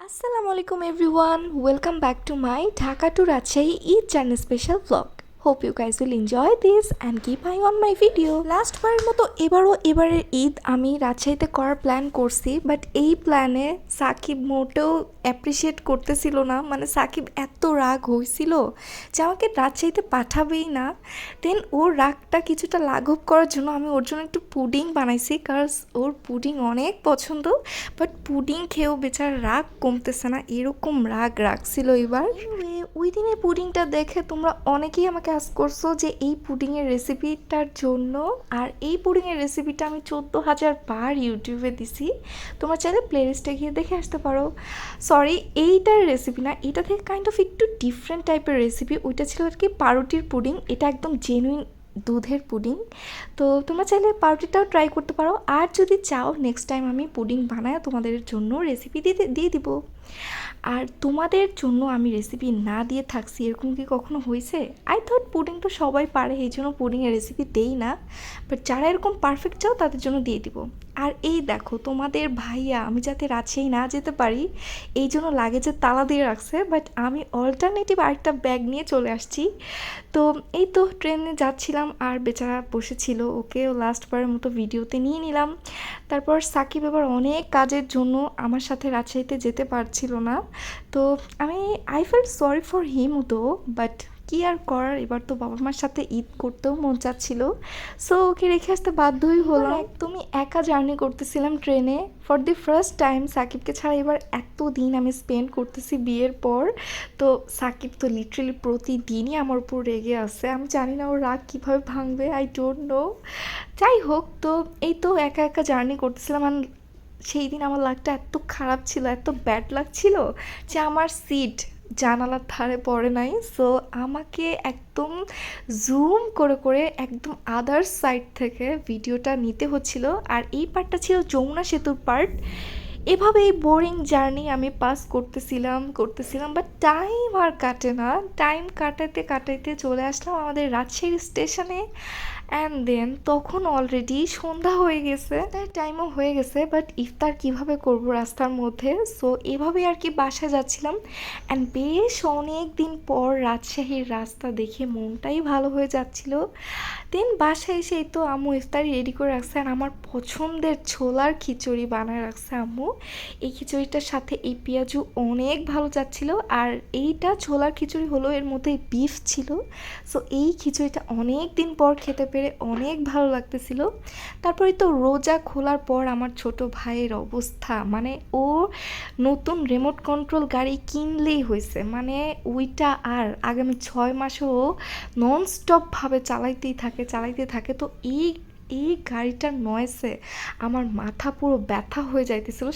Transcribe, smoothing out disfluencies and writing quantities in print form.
Assalamu alaikum everyone. Welcome back to my Dhaka to Rajshahi Eid Journey special vlog. Hope you guys will enjoy this and keep eye on my video. Last বারের মতো এবারের ঈদ আমি রাজশাহীতে করার plan করছি, but এই প্ল্যানে সাকিব মোটেও অ্যাপ্রিসিয়েট করতেছিল না। মানে সাকিব এত রাগ হয়েছিল যে আমাকে রাজশাহীতে পাঠাবেই না। দেন ওর রাগটা কিছুটা লাঘব করার জন্য আমি ওর জন্য একটু পুডিং বানাইছি, কারণ ওর পুডিং অনেক পছন্দ। বাট পুডিং খেয়েও বেচার রাগ কমতেছে না, এরকম রাগ রাখছিল এবার। ওই দিনের পুডিংটা দেখে তোমরা অনেকেই আমাকে আস্ক করছো যে এই পুডিংয়ের রেসিপিটার জন্য, আর এই পুডিংয়ের রেসিপিটা আমি 14,000 বার ইউটিউবে দিছি, তোমরা চাইলে প্লেলিস্টে গিয়ে দেখে আসতে পারো। সরি, এইটার রেসিপি না, এটা থেকে কাইন্ড অফ একটু ডিফারেন্ট টাইপের রেসিপি। ওইটা ছিল আর কি পাউরুটির পুডিং, এটা একদম জেনুইন দুধের পুডিং। তো তোমরা চাইলে পাউরুটিটাও ট্রাই করতে পারো, আর যদি চাও নেক্সট টাইম আমি পুডিং বানায় তোমাদের জন্য রেসিপি দিয়ে দিব। আর তোমাদের জন্য আমি রেসিপি না দিয়ে থাকছি, এরকম কি কখনো হয়েছে? আই থট পুডিং তো সবাই পারে, এই জন্য পুডিংয়ের রেসিপি দেই না, বাট যারা এরকম পারফেক্ট চাও তাদের জন্য দিয়ে দিব। আর এই দেখো তোমাদের ভাইয়া আমি যাতে রাজশাহী না যেতে পারি এই জন্য লাগেজে তালা দিয়ে রাখছে, বাট আমি অল্টারনেটিভ আরেকটা ব্যাগ নিয়ে চলে আসছি। তো এই তো ট্রেনে যাচ্ছিলাম আর বেচারা বসেছিল, ওকেও লাস্টবারের মতো ভিডিওতে নিয়ে নিলাম। তারপর সাকিব এবার অনেক কাজের জন্য আমার সাথে রাজশাহীতে যেতে পারছিল না। তো I felt sorry for him তো, বাট কি আর করার, এবার তো বাবা মার সাথে ঈদ করতেও মন চাচ্ছিল, সো ওকে রেখে আসতে বাধ্যই হলো। একদমই একা জার্নি করতেছিলাম ট্রেনে ফর দি ফার্স্ট টাইম, সাকিবকে ছাড়া এবার এত দিন আমি স্পেন্ড করতেছি বিয়ের পর। তো সাকিব তো লিটারেলি প্রতিদিনই আমার উপর রেগে আছে, আমি জানি না ওর রাগ কীভাবে ভাঙবে, আই ডোন্ট নো। যাই হোক, তো এই তো একা একা জার্নি করতেছিলাম। আর সেই দিন আমার লাগটা এত খারাপ ছিল, এত ব্যাড লাগছিল যে আমার সিট জানালার ধারে পড়ে নাই, সো আমাকে একদম জুম করে করে একদম আদার সাইড থেকে ভিডিওটা নিতে হচ্ছিল। আর এই পার্টটা ছিল যমুনা সেতুর পার্ট। এভাবে এই বোরিং জার্নি আমি পাস করতেছিলাম, বাট টাইম আর কাটে না। টাইম কাটাইতে কাটাইতে চলে আসলাম আমাদের রাজশাহী স্টেশনে। অ্যান্ড দেন তখন অলরেডি সন্ধ্যা হয়ে গেছে, তাই টাইমও হয়ে গেছে, বাট ইফতার কিভাবে করব রাস্তার মধ্যে। সো এভাবে আর কি বাসায় যাচ্ছিলাম। অ্যান্ড বেশ অনেক দিন পর রাজশাহীর রাস্তা দেখে মনটাই ভালো হয়ে যাচ্ছিল। দেন বাসায় এসে তো আম্মু ইফতারি রেডি করে রাখছে, আর আমার পছন্দের ছোলার খিচুড়ি বানায় রাখছে আম্মু। এই খিচুড়িটার সাথে এই পেঁয়াজু অনেক ভালো যাচ্ছিল। আর এইটা ছোলার খিচুড়ি হলো, এর মধ্যে বিফ ছিল। সো এই খিচুড়িটা অনেক দিন পর খেতে পেরে অনেক ভালো লাগতেছিল। তারপরে তো রোজা খোলার পর আমার ছোট ভাইয়ের অবস্থা, মানে ও নতুন রিমোট কন্ট্রোল গাড়ি কিনলেই হয়েছে, মানে ওইটা আর আগামী 6 মাসও নন স্টপভাবে চালাইতে থাকে। তো এই গাড়িটার নয়েসে আমার মাথা পুরো ব্যথা হয়ে যাইতেছিল।